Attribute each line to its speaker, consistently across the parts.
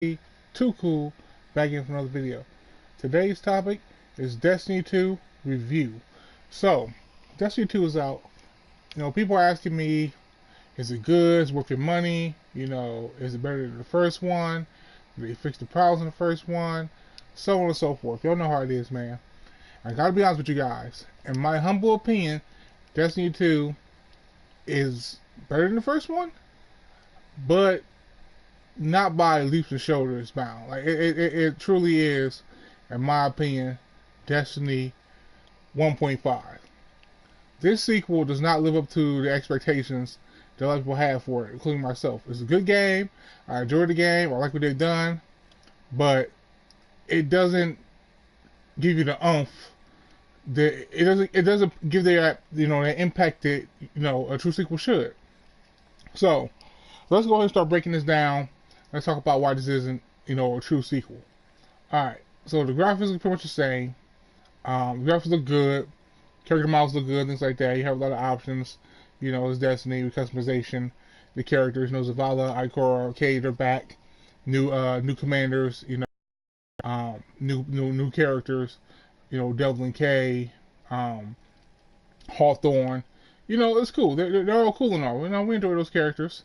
Speaker 1: Too Cool back in for another video. Today's topic is Destiny 2 review. So, Destiny 2 is out. People are asking me, is it good? Is it worth your money? Is it better than the first one? Did they fix the problems in the first one? So on and so forth. Y'all know how it is, man. I gotta be honest with you guys. In my humble opinion, Destiny 2 is better than the first one, but not by leaps and shoulders bound. Like it truly is, in my opinion, Destiny 1.5. This sequel does not live up to the expectations that a lot of people have for it, including myself. It's a good game. I enjoyed the game. I like what they've done, but it doesn't give you the oomph. It doesn't give the impact that a true sequel should. So let's go ahead and start breaking this down. Let's talk about why this isn't, a true sequel. Alright, so the graphics are pretty much the same. The graphics look good. Character models look good, things like that. You have a lot of options. It's Destiny with customization. The characters, Zavala, Ikora, Cade are back. New commanders, new characters. Devlin K, Hawthorne. It's cool. They're all cool and all. We enjoy those characters.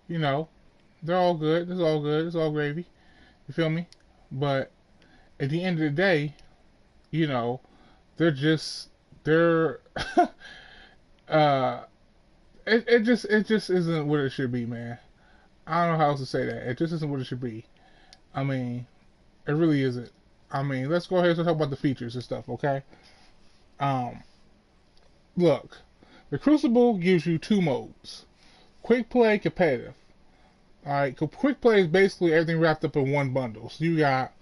Speaker 1: You know, they're all good. It's all good. It's all gravy. You feel me? But at the end of the day, you know, they're uh it just isn't what it should be, man. I don't know how else to say that. It just isn't what it should be. I mean, it really isn't. I mean, let's go ahead and talk about the features and stuff, okay? Um, Look, the Crucible gives you two modes: quick play, competitive. All right, quick play is basically everything wrapped up in one bundle. So you got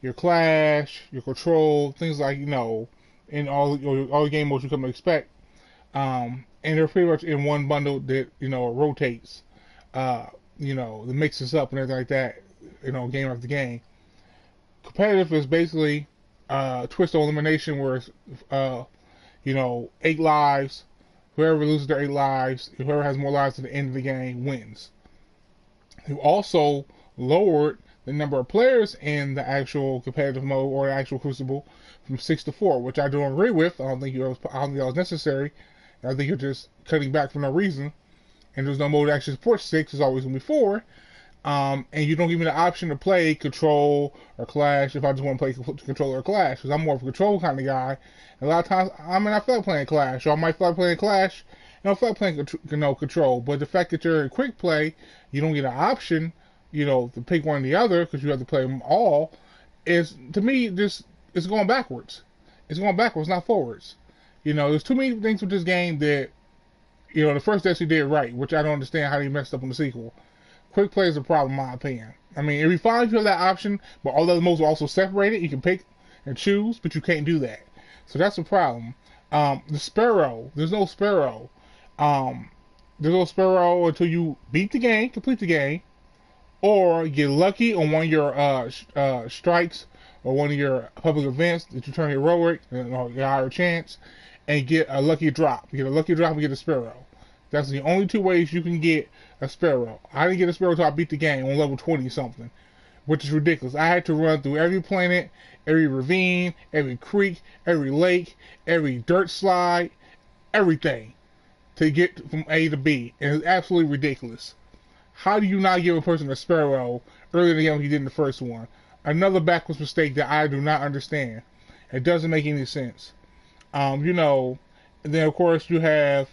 Speaker 1: your Clash, your Control, things like in all the game modes you come to expect. And they're pretty much in one bundle that rotates, that mixes up and everything like that. Game after game. Competitive is basically twist elimination, where it's 8 lives. Whoever loses their 8 lives, whoever has more lives at the end of the game wins. You also lowered the number of players in the actual competitive mode or the actual Crucible from 6 to 4, which I don't agree with. I don't think that was necessary. I think you're just cutting back for no reason. And there's no mode that actually supports 6. It's always gonna be 4. And you don't give me the option to play Control or Clash if I just want to play Control or Clash, because I'm more of a Control kind of guy. And a lot of times, I feel like playing Clash, or I might feel like playing Clash, and I feel like playing Control. But the fact that you're in Quick Play, you don't get an option, to pick one or the other, because you have to play them all, is, to me, just, it's going backwards. It's going backwards, not forwards. There's too many things with this game that, the first Destiny did right, which I don't understand how they messed up in the sequel. Quick play is a problem, in my opinion. I mean, it'd be fine if you have that option, but all the other modes are also separated. You can pick and choose, but you can't do that. So that's a problem. The Sparrow, there's no Sparrow. There's no Sparrow until you beat the game, complete the game, or get lucky on one of your strikes or one of your public events that you turn heroic, you get a higher chance, and get a lucky drop. You get a lucky drop and get a Sparrow. That's the only two ways you can get a Sparrow. I didn't get a Sparrow until I beat the game on level 20 something, which is ridiculous. I had to run through every planet, every ravine, every creek, every lake, every dirt slide, everything to get from A to B. And it's absolutely ridiculous. How do you not give a person a Sparrow earlier in the game like you did in the first one? Another backwards mistake that I do not understand. It doesn't make any sense. And then of course you have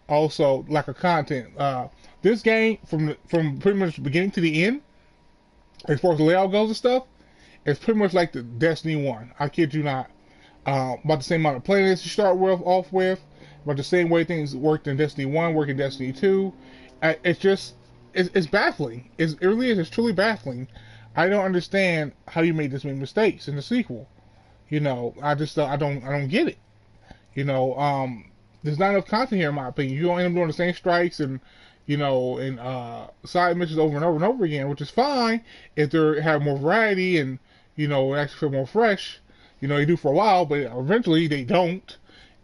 Speaker 1: also lack of content. This game, from pretty much the beginning to the end, as far as the layout goes and stuff, it's pretty much like the Destiny 1. I kid you not. About the same amount of planets you start off with, about the same way things worked in Destiny 1, work in Destiny 2. It's baffling. It really is. It's truly baffling. I don't understand how you made this many mistakes in the sequel. I don't get it. There's not enough content here, in my opinion. You don't end up doing the same strikes and side missions over and over and over again, which is fine if they have more variety and actually feel more fresh. They do for a while, but eventually they don't,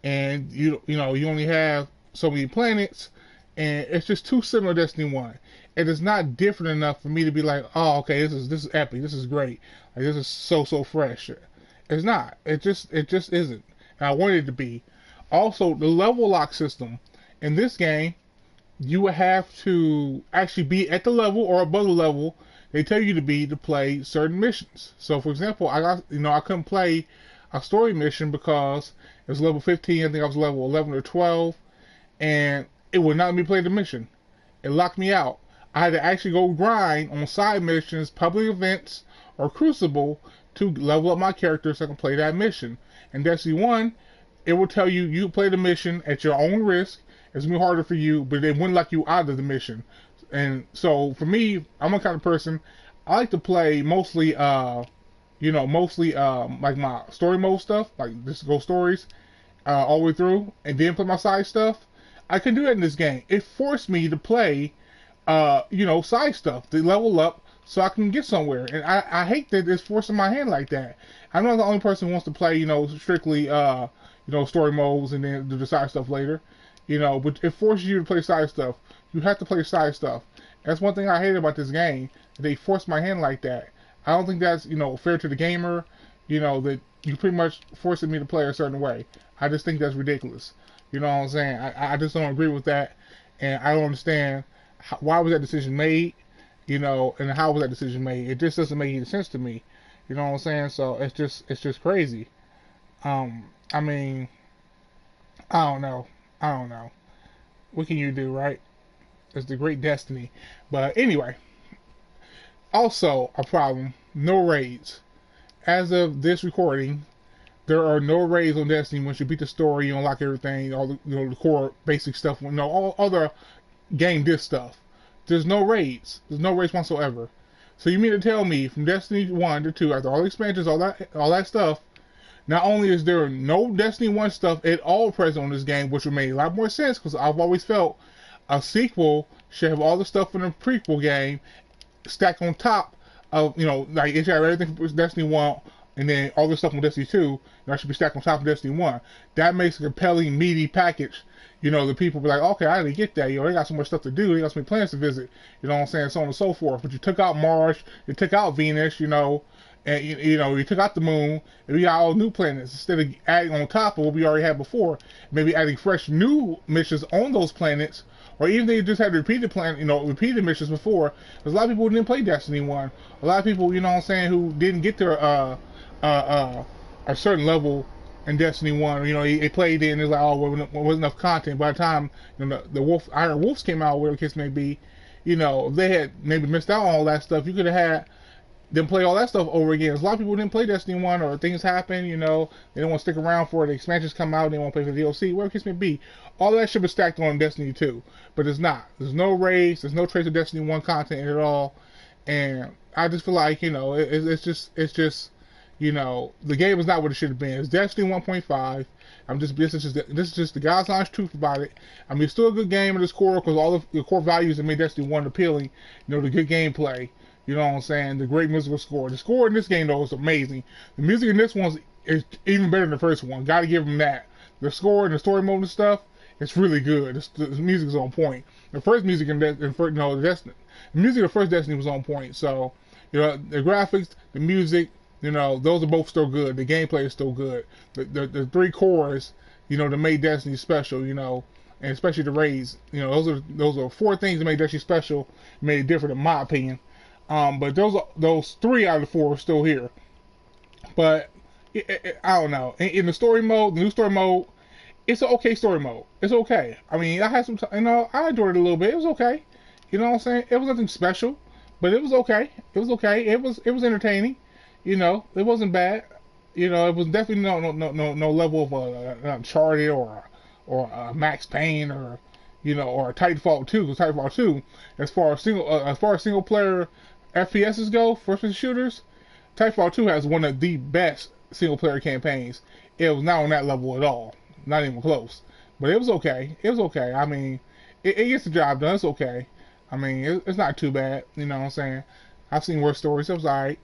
Speaker 1: and you only have so many planets, and it's just too similar to Destiny 1. it is not different enough for me to be like, oh, okay, this is epic, this is great, like this is so fresh. It's not. It just isn't. And I wanted it to be. Also, the level lock system in this game, you would have to actually be at the level or above the level they tell you to be to play certain missions. So, for example, I couldn't play a story mission because it was level 15. I think I was level 11 or 12, and it would not let me play the mission. It locked me out. I had to actually go grind on side missions, public events, or Crucible to level up my character so I can play that mission. And Destiny 1, it will tell you you play the mission at your own risk. It's going to be harder for you, but it wouldn't lock you out of the mission. And so for me, I'm a kind of person, I like to play mostly, like my story mode stuff, like just go stories all the way through, and then play my side stuff. I can do that in this game. It forced me to play, side stuff to level up so I can get somewhere. And I hate that it's forcing my hand like that. I'm not the only person who wants to play, strictly, story modes and then do the side stuff later. But it forces you to play side stuff. You have to play side stuff. That's one thing I hate about this game. They force my hand like that. I don't think that's, fair to the gamer, that you pretty much forcing me to play a certain way. I just think that's ridiculous. You know what I'm saying? I just don't agree with that. And I don't understand why was that decision made, and how was that decision made. It just doesn't make any sense to me. You know what I'm saying? So it's just crazy. I mean, I don't know. What can you do, right? It's the great destiny. But anyway, also a problem, no raids. As of this recording, there are no raids on Destiny. Once you beat the story, you unlock everything, all the the core basic stuff, all other game disc stuff. There's no raids. There's no raids whatsoever. So you mean to tell me from Destiny 1 to 2, after all the expansions, all that stuff, not only is there no Destiny 1 stuff at all present on this game, which would make a lot more sense, because I've always felt a sequel should have all the stuff from the prequel game stacked on top of, like it should have everything from Destiny 1, and then all the stuff from Destiny 2, that should be stacked on top of Destiny 1. That makes a compelling, meaty package. The people be like, okay, I didn't get that. They got so much stuff to do. They got so many planets to visit. You know what I'm saying? So on and so forth. But you took out Mars, you took out Venus, and you took out the moon, and we got all new planets instead of adding on top of what we already had before. Maybe adding fresh new missions on those planets, or even they just had repeated repeated missions before. There's a lot of people who didn't play Destiny 1. A lot of people, who didn't get their a certain level in Destiny 1. They played it and it's like, oh, well, there wasn't enough content. By the time the Iron Wolves came out, whatever the case may be, if they had maybe missed out on all that stuff, you could have had them play all that stuff over again. There's a lot of people who didn't play Destiny 1, or things happen, they don't want to stick around for the expansions come out, they want to play for the DLC, whatever the case may be. All that should be stacked on Destiny 2, but it's not. There's no raids, there's no trace of Destiny 1 content at all, and I just feel like, it's just the game is not what it should have been. It's Destiny 1.5. This is just the God's honest truth about it. I mean, it's still a good game at its core because all of the core values that made Destiny 1 appealing. The good gameplay. You know what I'm saying? The great musical score. The score in this game though is amazing. The music in this one is even better than the first one. Got to give them that. The score and the story mode and stuff, it's really good. The music is on point. The first music the music of the first Destiny was on point. So, the graphics, the music. Those are both still good. The gameplay is still good. The three cores, that made Destiny special, and especially the raids, those are four things that made Destiny special, made it different in my opinion. But those three out of the four are still here. But I don't know. In the story mode, the new story mode, it's an okay story mode. It's okay. I mean, I had some, I enjoyed it a little bit. It was okay. You know what I'm saying? It was nothing special, but it was okay. It was okay. It was entertaining. It wasn't bad. It was definitely no level of an Uncharted or a Max Payne or a Titanfall 2. Because Titanfall 2, as far as single player FPSs go, first person shooters, Titanfall 2 has one of the best single player campaigns. It was not on that level at all, not even close. But it was okay. It was okay. I mean, it gets the job done. It's okay. I mean, it's not too bad. You know what I'm saying? I've seen worse stories. It was alright.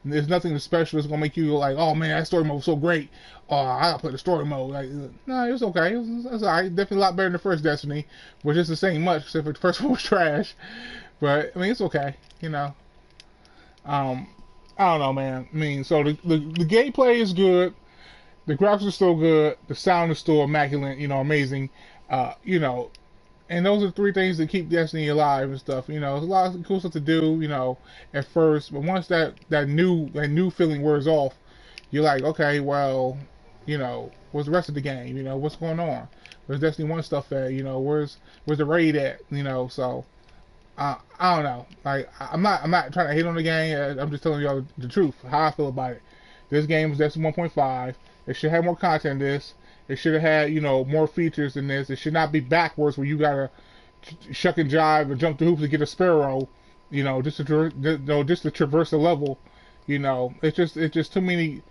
Speaker 1: There's nothing special that's gonna make you like, oh man, that story mode was so great. Oh, I gotta play the story mode. Like, no, it was okay. It was alright. Definitely a lot better than the first Destiny, which isn't saying much, except for the first one was trash. But I mean, it's okay, you know. Um, I don't know, man. I mean, so the gameplay is good. The graphics are still good. The sound is still immaculate. You know, amazing. You know, and those are three things that keep Destiny alive and stuff. You know, there's a lot of cool stuff to do. You know, at first, but once that new feeling wears off, you're like, okay, well, you know, what's the rest of the game? You know, what's going on? Where's Destiny One stuff at? You know, where's the raid at? You know, so I don't know. Like I'm not trying to hate on the game. I'm just telling y'all the truth, how I feel about it. This game is Destiny 1.5. It should have more content than this. It should have had, you know, more features than this. It should not be backwards where you gotta shuck and jive and jump through hoops to get a sparrow. You know, just to traverse the level. You know, it's just too many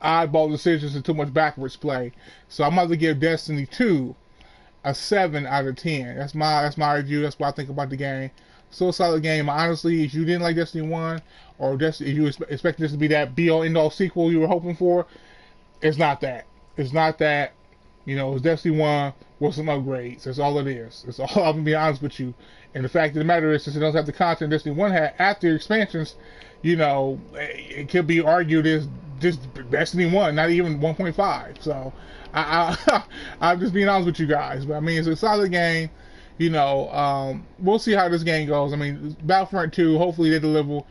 Speaker 1: oddball decisions and too much backwards play. So I'm about to give Destiny 2 a 7 out of 10. That's my review. That's what I think about the game. Still a solid game. Honestly, if you didn't like Destiny 1, or Destiny, if you expected this to be that be all end all sequel you were hoping for, it's not that. It's not that. You know, it's Destiny 1 with some upgrades. That's all it is. That's all. I'm gonna be honest with you. And the fact of the matter is, since it doesn't have the content Destiny 1 had after expansions, you know, it could be argued as just Destiny 1, not even 1.5. So, I'm just being honest with you guys. But I mean, it's a solid game. You know, we'll see how this game goes. I mean, Battlefront 2, hopefully they deliver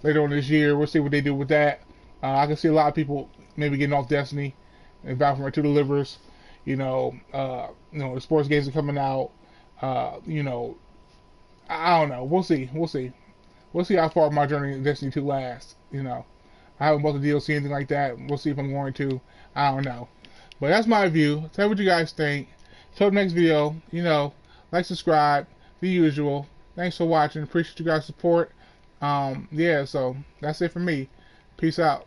Speaker 1: later on this year. We'll see what they do with that. I can see a lot of people maybe getting off Destiny and Battlefront 2 delivers. The sports games are coming out. You know, I don't know. We'll see. We'll see. We'll see how far my journey in Destiny 2 lasts. You know, I haven't bought the DLC, anything like that. We'll see if I'm going to. I don't know. But that's my view. Tell me what you guys think. Till the next video, you know, like, subscribe, the usual. Thanks for watching. Appreciate you guys' support. Yeah, so that's it for me. Peace out.